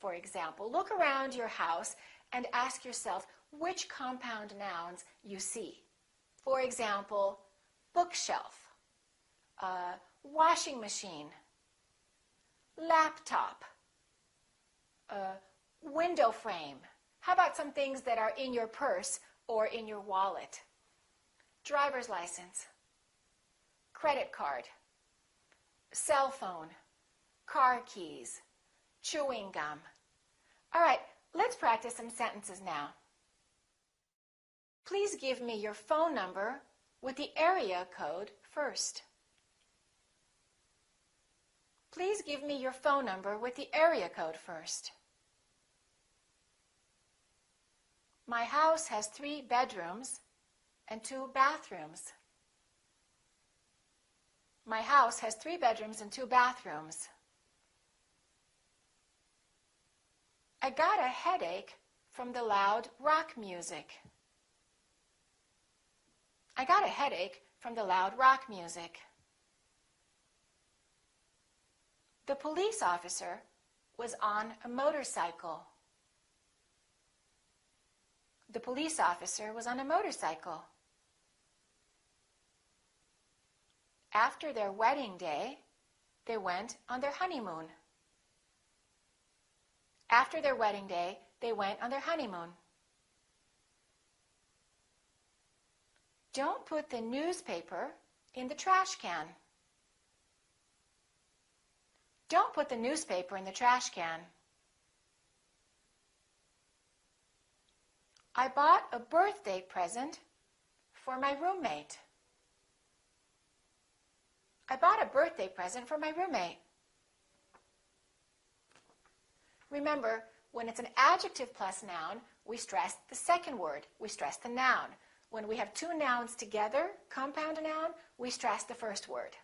for example. Look around your house and ask yourself which compound nouns you see. For example, bookshelf, washing machine, laptop, window frame. How about some things that are in your purse or in your wallet? Driver's license, credit card, cell phone, car keys, chewing gum. All right, let's practice some sentences now. Please give me your phone number with the area code first. Please give me your phone number with the area code first. My house has 3 bedrooms and 2 bathrooms. My house has 3 bedrooms and 2 bathrooms. I got a headache from the loud rock music. I got a headache from the loud rock music. The police officer was on a motorcycle. The police officer was on a motorcycle. After their wedding day, they went on their honeymoon. After their wedding day, they went on their honeymoon. Don't put the newspaper in the trash can. Don't put the newspaper in the trash can. I bought a birthday present for my roommate. I bought a birthday present for my roommate. Remember, when it's an adjective plus noun, we stress the second word. We stress the noun. When we have 2 nouns together, compound a noun, we stress the first word.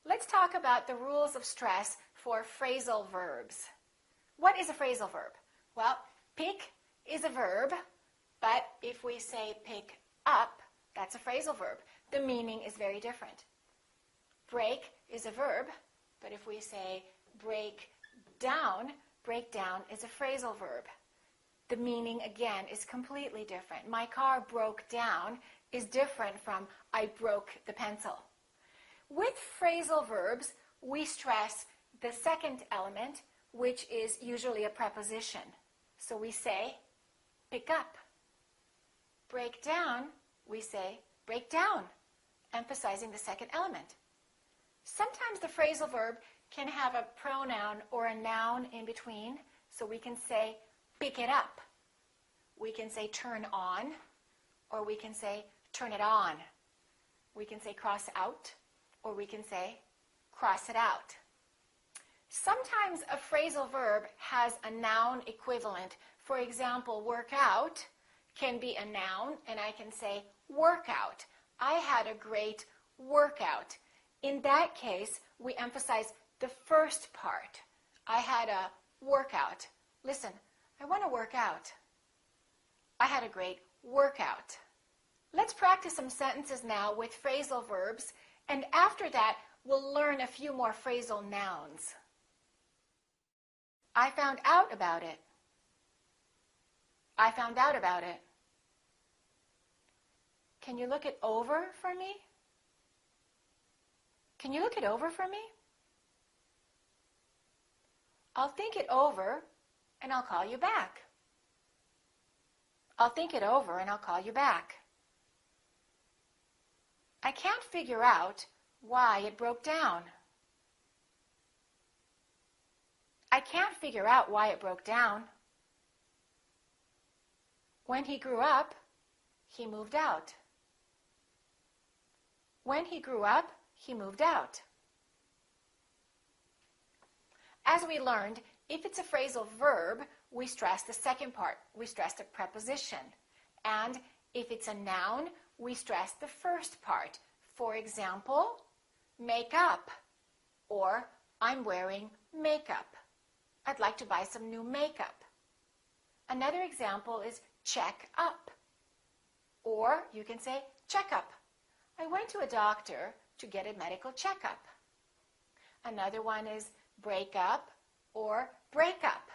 Let's talk about the rules of stress for phrasal verbs. What is a phrasal verb? Well, pick is a verb, but if we say pick up, that's a phrasal verb. The meaning is very different. Break is a verb, but if we say break down is a phrasal verb. The meaning, again, is completely different. My car broke down is different from I broke the pencil. With phrasal verbs, we stress the second element, which is usually a preposition. So we say, pick up. Break down, we say, break down, emphasizing the second element. Sometimes the phrasal verb can have a pronoun or a noun in between, so we can say, pick it up. We can say, turn on, or we can say, turn it on. We can say, cross out, or we can say, cross it out. Sometimes a phrasal verb has a noun equivalent. For example, work out can be a noun, and I can say, workout. I had a great workout. In that case, we emphasize the first part. I had a workout. Listen, I want to work out. I had a great workout. Let's practice some sentences now with phrasal verbs, and after that, we'll learn a few more phrasal nouns. I found out about it. I found out about it. Can you look it over for me? Can you look it over for me? I'll think it over and I'll call you back. I'll think it over and I'll call you back. I can't figure out why it broke down. I can't figure out why it broke down. When he grew up, he moved out. When he grew up, he moved out. As we learned, if it's a phrasal verb, we stress the second part. We stress the preposition. And if it's a noun, we stress the first part. For example, make up, or I'm wearing makeup. I'd like to buy some new makeup. Another example is check up. Or you can say checkup. I went to a doctor to get a medical checkup. Another one is break up or break up.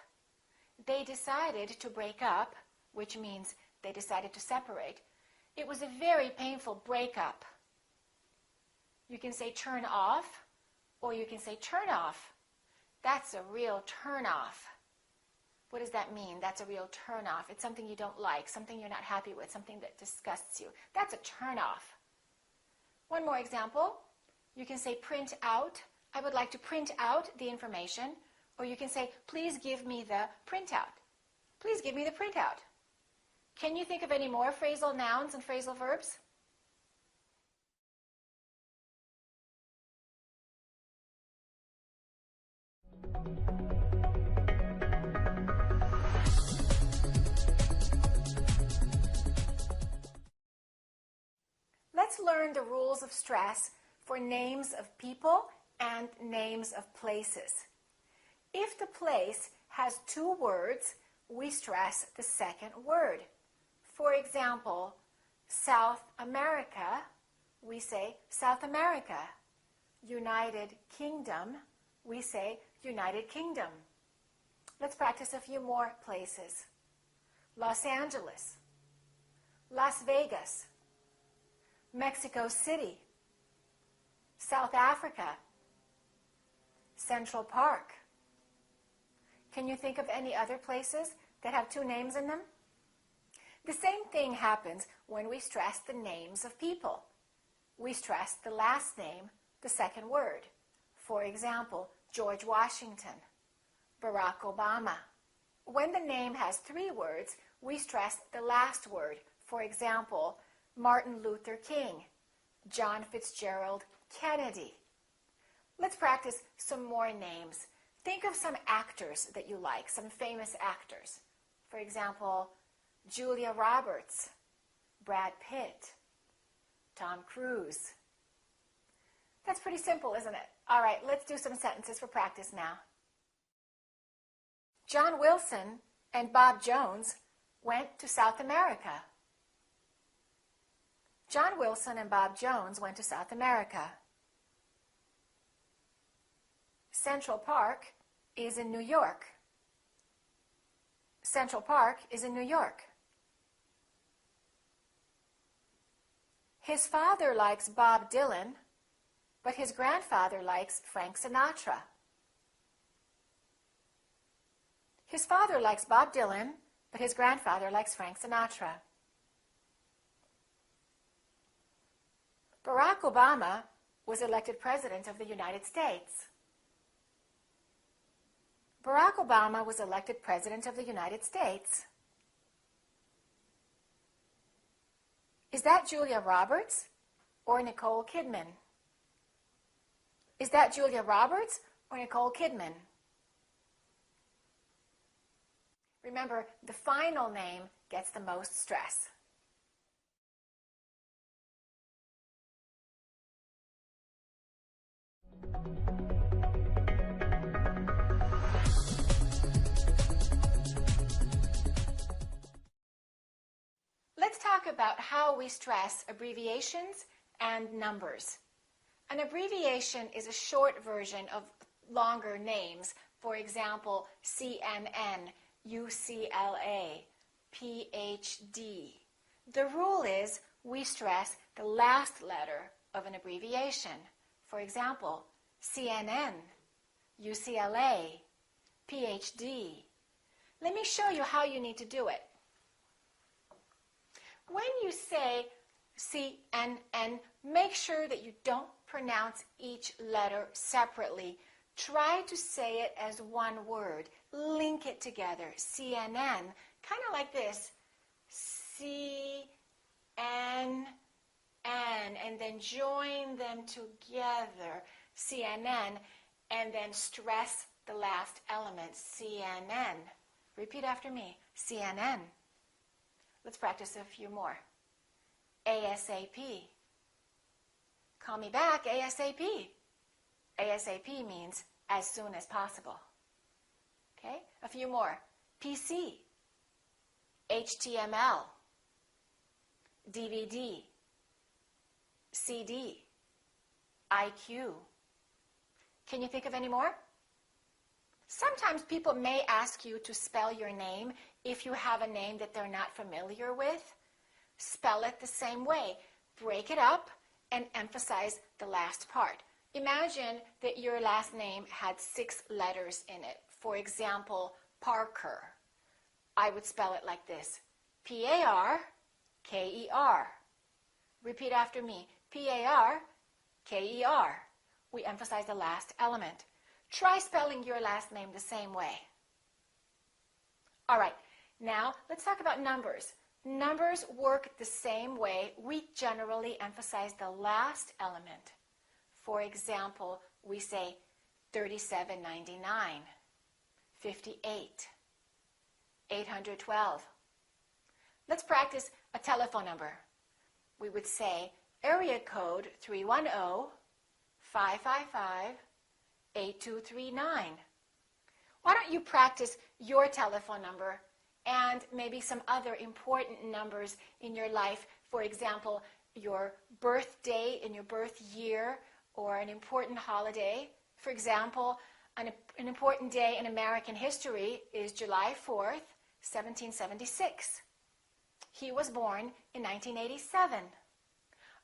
They decided to break up, which means they decided to separate. It was a very painful breakup. You can say turn off, or you can say turn off. That's a real turn off. What does that mean? That's a real turn off. It's something you don't like, something you're not happy with, something that disgusts you. That's a turn off. One more example. You can say print out. I would like to print out the information. Or you can say, please give me the printout. Please give me the printout. Can you think of any more phrasal nouns and phrasal verbs? Let's learn the rules of stress for names of people and names of places. If the place has two words, we stress the second word. For example, South America, we say South America. United Kingdom, we say United Kingdom. Let's practice a few more places. Los Angeles, Las Vegas, Mexico City, South Africa, Central Park. Can you think of any other places that have two names in them? The same thing happens when we stress the names of people. We stress the last name, the second word. For example, George Washington, Barack Obama. When the name has three words, we stress the last word. For example, Martin Luther King, John Fitzgerald Kennedy. Let's practice some more names. Think of some actors that you like, some famous actors. For example, Julia Roberts, Brad Pitt, Tom Cruise. That's pretty simple, isn't it? All right, let's do some sentences for practice now. John Wilson and Bob Jones went to South America. John Wilson and Bob Jones went to South America. Central Park is in New York. Central Park is in New York. His father likes Bob Dylan, but his grandfather likes Frank Sinatra. His father likes Bob Dylan, but his grandfather likes Frank Sinatra. Barack Obama was elected President of the United States. Barack Obama was elected President of the United States. Is that Julia Roberts or Nicole Kidman? Is that Julia Roberts or Nicole Kidman? Remember, the final name gets the most stress. Let's talk about how we stress abbreviations and numbers. An abbreviation is a short version of longer names. For example, CNN, UCLA, PhD. The rule is we stress the last letter of an abbreviation. For example, CNN, UCLA, PhD. Let me show you how you need to do it. When you say CNN, make sure that you don't pronounce each letter separately. Try to say it as one word. Link it together. CNN, kind of like this. CNN, and then join them together. CNN, and then stress the last element. CNN. Repeat after me. CNN. Let's practice a few more. ASAP. Call me back ASAP. ASAP means as soon as possible. Okay? A few more. PC. HTML, DVD, CD, IQ. Can you think of any more? Sometimes people may ask you to spell your name if you have a name that they're not familiar with. Spell it the same way. Break it up and emphasize the last part. Imagine that your last name had 6 letters in it. For example, Parker. I would spell it like this: P-A-R-K-E-R. Repeat after me: P-A-R-K-E-R. We emphasize the last element. Try spelling your last name the same way. All right, now let's talk about numbers. Numbers work the same way. We generally emphasize the last element. For example, we say 3799, 58, 812. Let's practice a telephone number. We would say area code 310-555-8239. Why don't you practice your telephone number and maybe some other important numbers in your life? For example, your birthday and your birth year, or an important holiday. For example, an important day in American history is July 4th, 1776. He was born in 1987.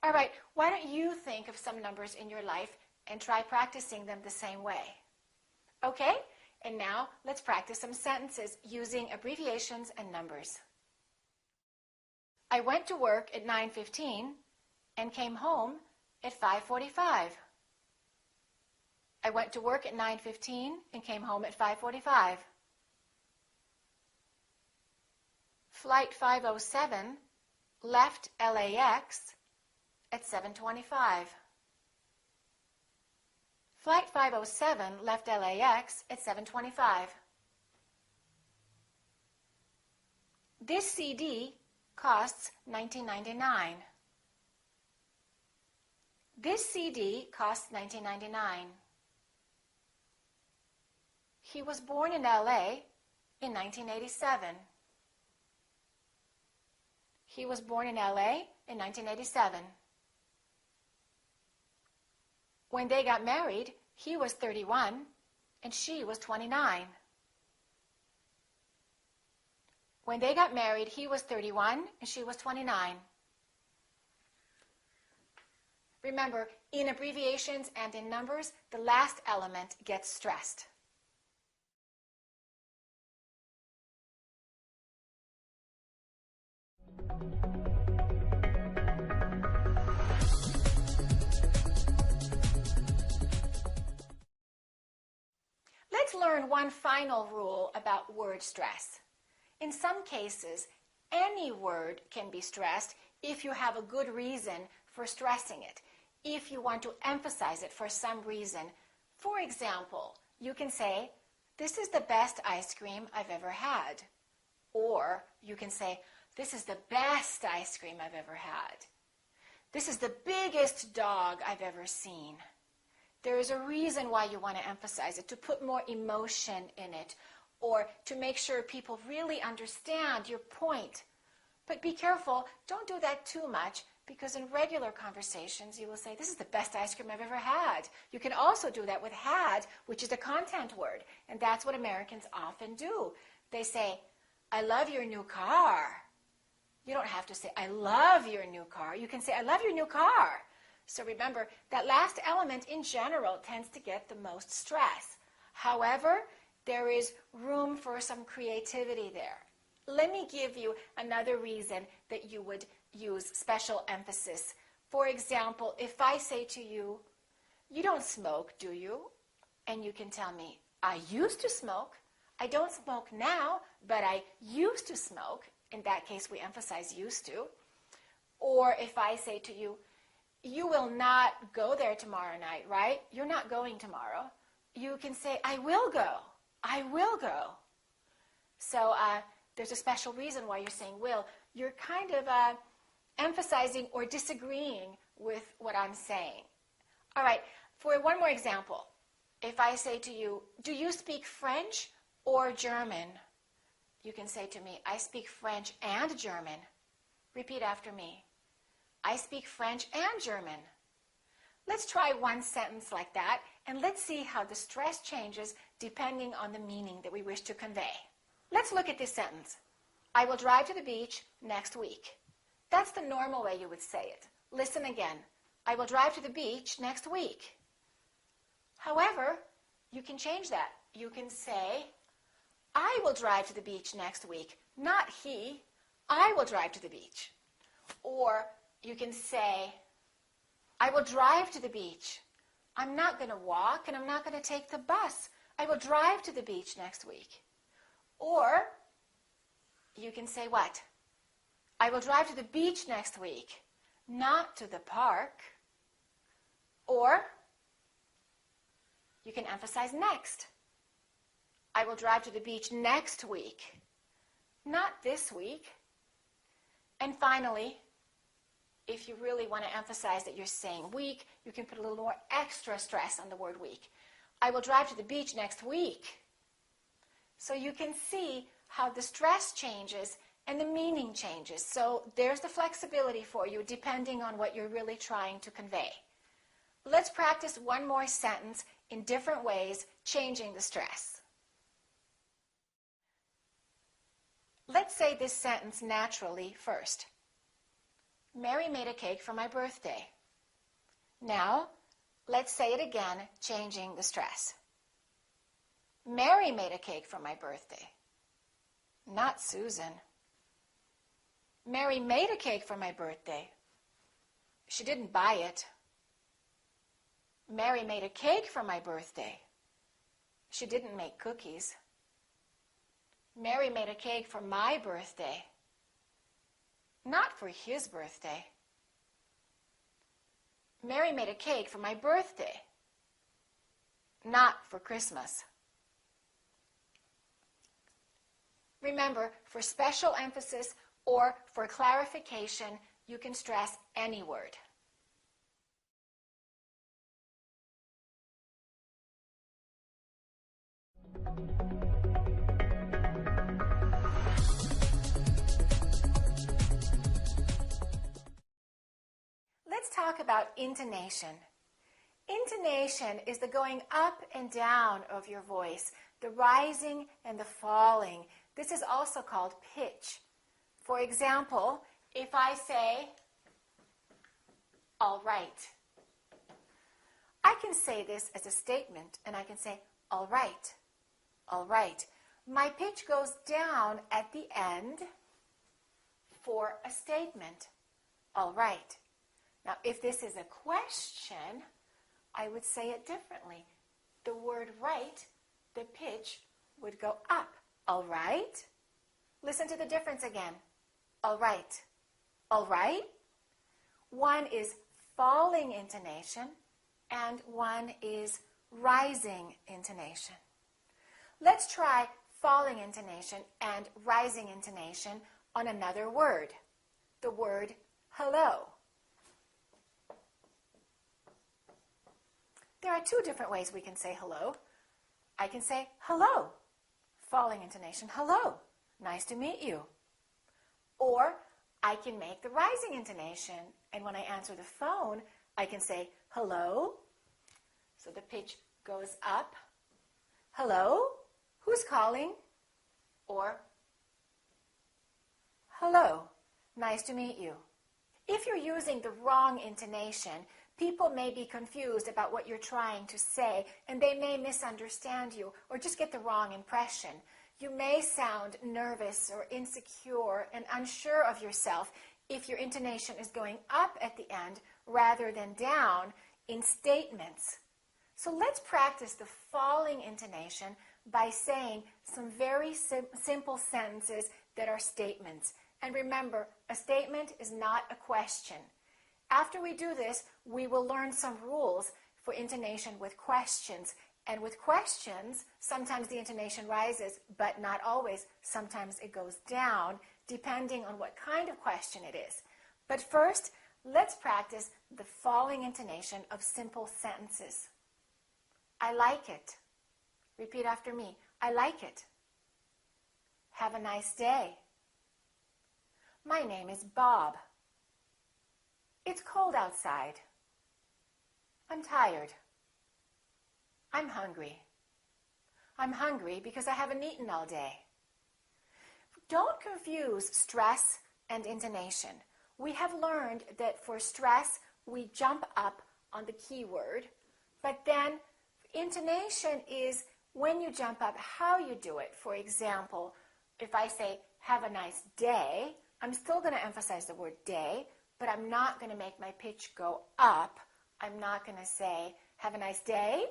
All right, why don't you think of some numbers in your life and try practicing them the same way? Okay, and now let's practice some sentences using abbreviations and numbers. I went to work at 9:15 and came home at 5:45. I went to work at 9:15 and came home at 5:45. Flight 507 left LAX at 7:25. Flight 507 left LAX at 7:25. This CD costs $19.99. This CD costs $19.99. He was born in LA in 1987. He was born in LA in 1987. When they got married, he was 31 and she was 29. When they got married, he was 31 and she was 29. Remember, in abbreviations and in numbers, the last element gets stressed. Let's learn one final rule about word stress. In some cases, any word can be stressed if you have a good reason for stressing it, if you want to emphasize it for some reason. For example, you can say, "This is the best ice cream I've ever had." Or you can say, "This is the best ice cream I've ever had." "This is the biggest dog I've ever seen." There is a reason why you want to emphasize it, to put more emotion in it, or to make sure people really understand your point. But be careful, don't do that too much, because in regular conversations you will say, "This is the best ice cream I've ever had." You can also do that with had, which is a content word, and that's what Americans often do. They say, "I love your new car." You don't have to say, "I love your new car." You can say, "I love your new car." So remember, that last element in general tends to get the most stress. However, there is room for some creativity there. Let me give you another reason that you would use special emphasis. For example, if I say to you, "You don't smoke, do you?" And you can tell me, "I used to smoke. I don't smoke now, but I used to smoke." In that case, we emphasize used to. Or if I say to you, "You will not go there tomorrow night, right? You're not going tomorrow." You can say, "I will go. I will go." So there's a special reason why you're saying will. You're kind of emphasizing or disagreeing with what I'm saying. All right, for one more example, if I say to you, "Do you speak French or German?" you can say to me, I speak French and German. Repeat after me. I speak French and German. Let's try one sentence like that, and let's see how the stress changes depending on the meaning that we wish to convey. Let's look at this sentence. I will drive to the beach next week. That's the normal way you would say it. Listen again. I will drive to the beach next week. However, you can change that. You can say, I will drive to the beach next week. Not he. I will drive to the beach. Or you can say, I will drive to the beach. I'm not going to walk and I'm not going to take the bus. I will drive to the beach next week. Or you can say what? I will drive to the beach next week, not to the park. Or you can emphasize next. I will drive to the beach next week, not this week. And finally, if you really want to emphasize that you're saying week, you can put a little more extra stress on the word week. I will drive to the beach next week. So you can see how the stress changes and the meaning changes. So there's the flexibility for you depending on what you're really trying to convey. Let's practice one more sentence in different ways, changing the stress. Let's say this sentence naturally first. Mary made a cake for my birthday. Now, let's say it again, changing the stress. Mary made a cake for my birthday. Not Susan. Mary made a cake for my birthday. She didn't buy it. Mary made a cake for my birthday. She didn't make cookies. Mary made a cake for my birthday. Not for his birthday. Mary made a cake for my birthday. Not for Christmas. Remember, for special emphasis or for clarification, you can stress any word. Let's talk about intonation. Intonation is the going up and down of your voice, the rising and the falling. This is also called pitch. For example, if I say, all right, I can say this as a statement, and I can say, all right, all right. My pitch goes down at the end for a statement, all right. Now, if this is a question, I would say it differently. The word right, the pitch would go up. All right? Listen to the difference again. All right. All right? One is falling intonation and one is rising intonation. Let's try falling intonation and rising intonation on another word. The word hello. There are two different ways we can say hello. I can say hello, falling intonation, hello, nice to meet you. Or I can make the rising intonation, and when I answer the phone, I can say hello. So the pitch goes up. Hello, who's calling? Or hello, nice to meet you. If you're using the wrong intonation, people may be confused about what you're trying to say, and they may misunderstand you or just get the wrong impression. You may sound nervous or insecure and unsure of yourself if your intonation is going up at the end rather than down in statements. So let's practice the falling intonation by saying some very simple sentences that are statements. And remember, a statement is not a question. After we do this, we will learn some rules for intonation with questions. And with questions, sometimes the intonation rises, but not always. Sometimes it goes down, depending on what kind of question it is. But first, let's practice the falling intonation of simple sentences. I like it. Repeat after me. I like it. have a nice day. My name is Bob. It's cold outside. I'm tired. I'm hungry. I'm hungry because I haven't eaten all day. Don't confuse stress and intonation. We have learned that for stress, we jump up on the keyword, but then intonation is when you jump up, how you do it. For example, if I say, have a nice day, I'm still going to emphasize the word day, but I'm not going to make my pitch go up. I'm not going to say, have a nice day.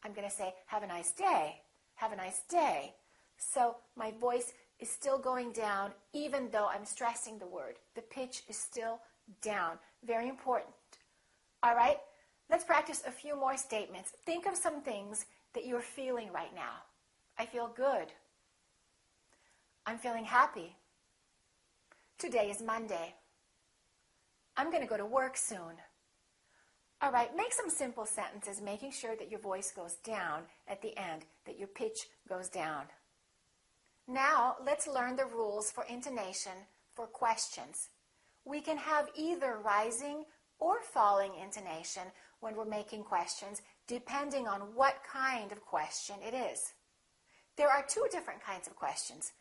I'm going to say, have a nice day. Have a nice day. So my voice is still going down even though I'm stressing the word. The pitch is still down. Very important. All right, let's practice a few more statements. Think of some things that you're feeling right now. I feel good. I'm feeling happy. Today is Monday. I'm going to go to work soon. All right, make some simple sentences, making sure that your voice goes down at the end, that your pitch goes down. Now, let's learn the rules for intonation for questions. We can have either rising or falling intonation when we're making questions, depending on what kind of question it is. There are two different kinds of questions.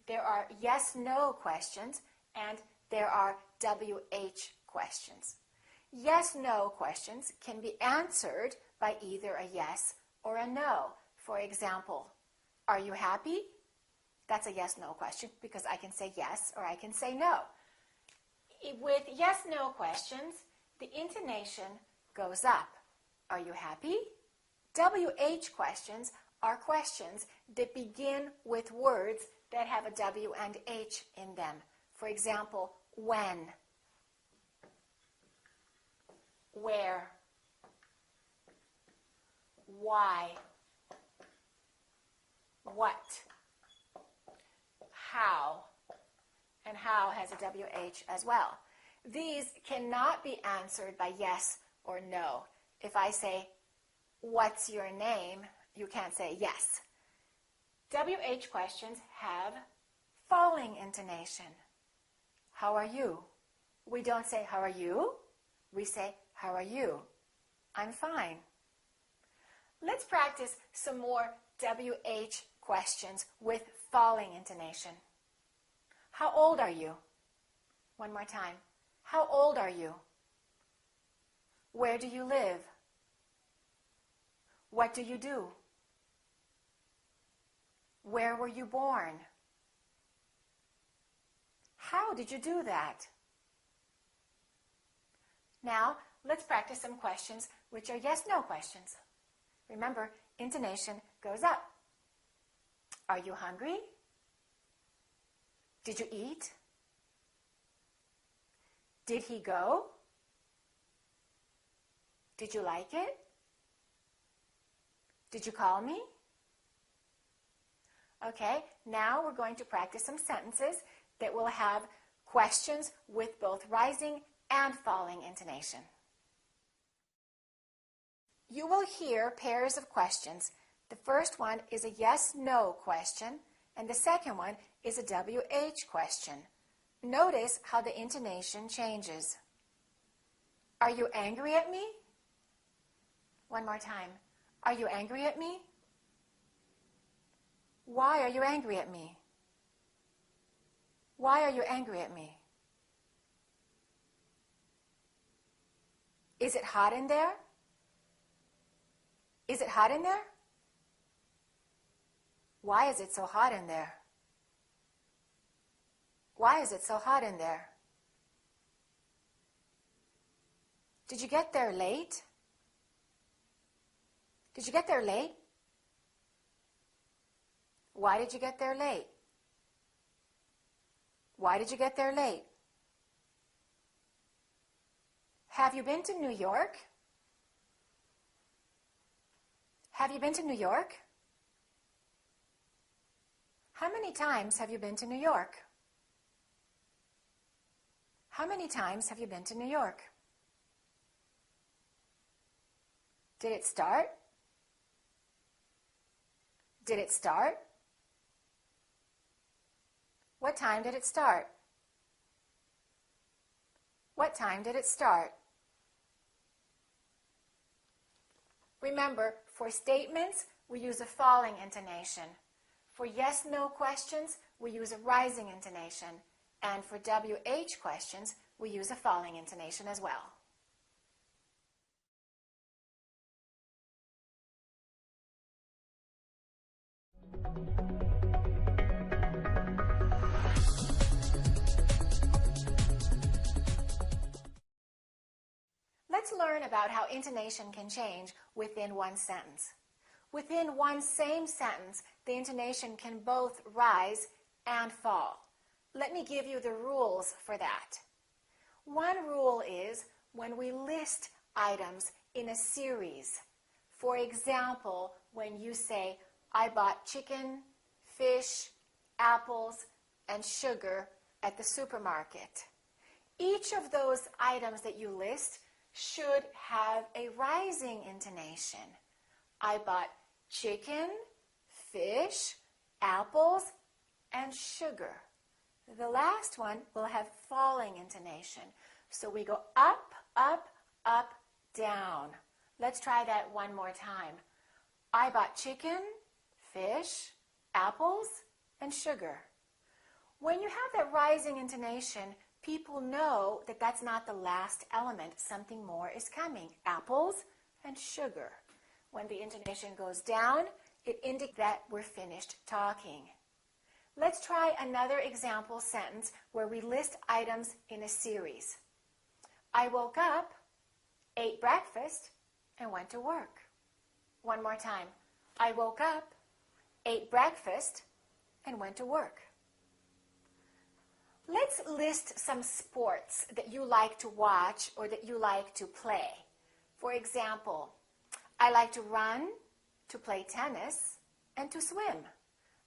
There are yes-no questions, and there are WH questions. Yes-no questions can be answered by either a yes or a no. For example, are you happy? That's a yes-no question because I can say yes or I can say no. With yes-no questions, the intonation goes up. Are you happy? WH questions are questions that begin with words that have a W and H in them. For example, when, where, why, what, how, and how has a WH as well. These cannot be answered by yes or no. If I say, what's your name? You can't say yes. WH questions have falling intonation. How are you? We don't say, how are you? We say, how are you? I'm fine. Let's practice some more WH questions with falling intonation. How old are you? One more time. How old are you? Where do you live? What do you do? Where were you born? How did you do that? Now, let's practice some questions which are yes-no questions. Remember, intonation goes up. Are you hungry? Did you eat? Did he go? Did you like it? Did you call me? Okay, now we're going to practice some sentences that will have questions with both rising and falling intonation. You will hear pairs of questions. The first one is a yes-no question, and the second one is a WH question. Notice how the intonation changes. Are you angry at me? One more time. Are you angry at me? Why are you angry at me? Why are you angry at me? Is it hot in there? Is it hot in there? Why is it so hot in there? Why is it so hot in there? Did you get there late? Did you get there late? Why did you get there late? Why did you get there late? Have you been to New York? Have you been to New York? How many times have you been to New York? How many times have you been to New York? Did it start? Did it start? What time did it start? What time did it start? Remember, for statements, we use a falling intonation. For yes-no questions, we use a rising intonation. And for WH questions, we use a falling intonation as well. Let's learn about how intonation can change within one sentence. Within one same sentence, the intonation can both rise and fall. Let me give you the rules for that. One rule is when we list items in a series. For example, when you say, I bought chicken, fish, apples, and sugar at the supermarket. Each of those items that you list should have a rising intonation. I bought chicken, fish, apples, and sugar. The last one will have falling intonation. So we go up, up, up, down. Let's try that one more time. I bought chicken, fish, apples, and sugar. When you have that rising intonation, people know that that's not the last element. Something more is coming. Apples and sugar. When the intonation goes down, it indicates that we're finished talking. Let's try another example sentence where we list items in a series. I woke up, ate breakfast, and went to work. One more time. I woke up, ate breakfast, and went to work. Let's list some sports that you like to watch or that you like to play. For example, I like to run, to play tennis, and to swim.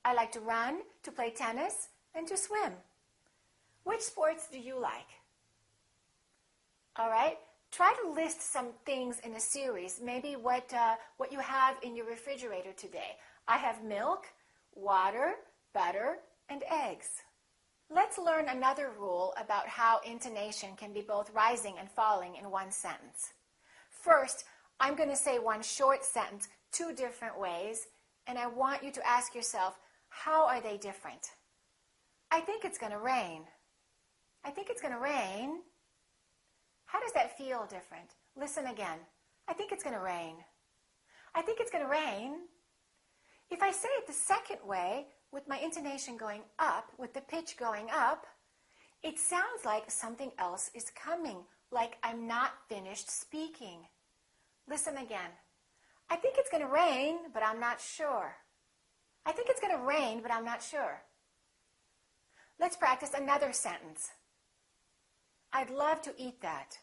I like to run, to play tennis, and to swim. Which sports do you like? All right, try to list some things in a series. Maybe what you have in your refrigerator today. I have milk, water, butter, and eggs. Let's learn another rule about how intonation can be both rising and falling in one sentence. First, I'm going to say one short sentence two different ways, and I want you to ask yourself, how are they different? I think it's going to rain. I think it's going to rain. How does that feel different? Listen again. I think it's going to rain. I think it's going to rain. If I say it the second way, with my intonation going up, with the pitch going up, it sounds like something else is coming, like I'm not finished speaking. Listen again. I think it's going to rain, but I'm not sure. I think it's going to rain, but I'm not sure. Let's practice another sentence. I'd love to eat that.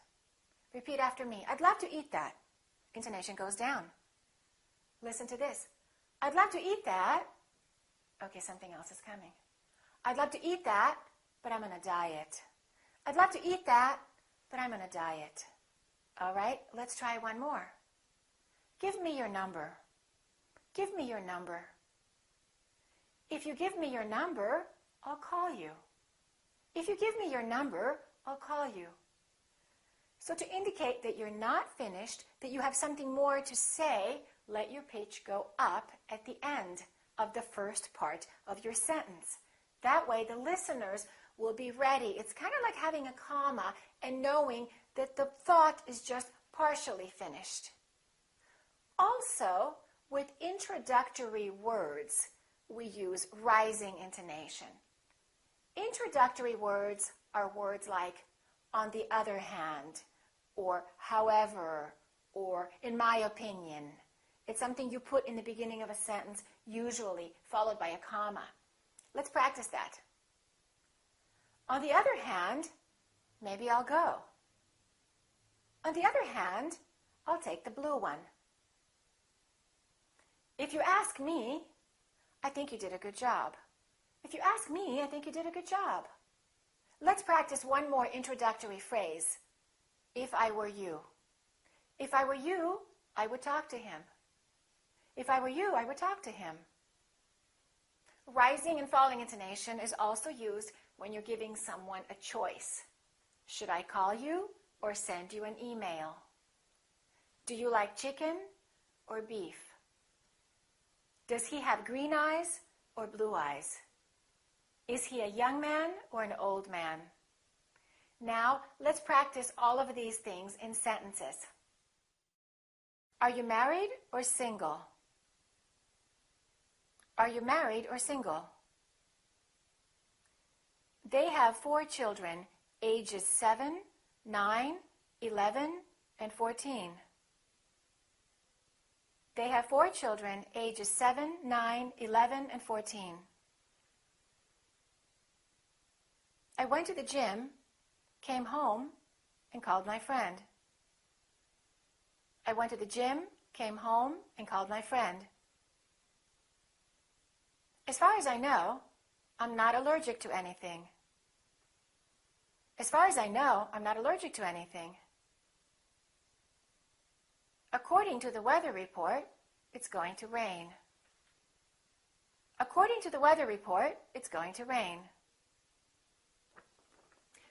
Repeat after me. I'd love to eat that. Intonation goes down. Listen to this. I'd love to eat that. Okay, something else is coming. I'd love to eat that, but I'm on a diet. I'd love to eat that, but I'm on a diet. All right, let's try one more. Give me your number. Give me your number. If you give me your number, I'll call you. If you give me your number, I'll call you. So to indicate that you're not finished, that you have something more to say, let your pitch go up at the end of the first part of your sentence. That way the listeners will be ready. It's kind of like having a comma and knowing that the thought is just partially finished. Also, with introductory words, we use rising intonation. Introductory words are words like on the other hand, or however, or in my opinion. It's something you put in the beginning of a sentence, usually followed by a comma. Let's practice that. On the other hand, maybe I'll go. On the other hand, I'll take the blue one. If you ask me, I think you did a good job. If you ask me, I think you did a good job. Let's practice one more introductory phrase. If I were you. If I were you, I would talk to him. If I were you, I would talk to him. Rising and falling intonation is also used when you're giving someone a choice. Should I call you or send you an email? Do you like chicken or beef? Does he have green eyes or blue eyes? Is he a young man or an old man? Now, let's practice all of these things in sentences. Are you married or single? Are you married or single? They have 4 children, ages 7, 9, 11, and 14. They have 4 children, ages 7, 9, 11, and 14. I went to the gym, came home, and called my friend. I went to the gym, came home, and called my friend. As far as I know, I'm not allergic to anything. As far as I know, I'm not allergic to anything. According to the weather report, it's going to rain. According to the weather report, it's going to rain.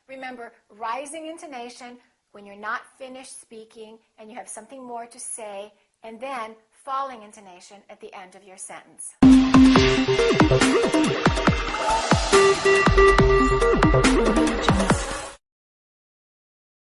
Remember, rising intonation when you're not finished speaking and you have something more to say, and then falling intonation at the end of your sentence.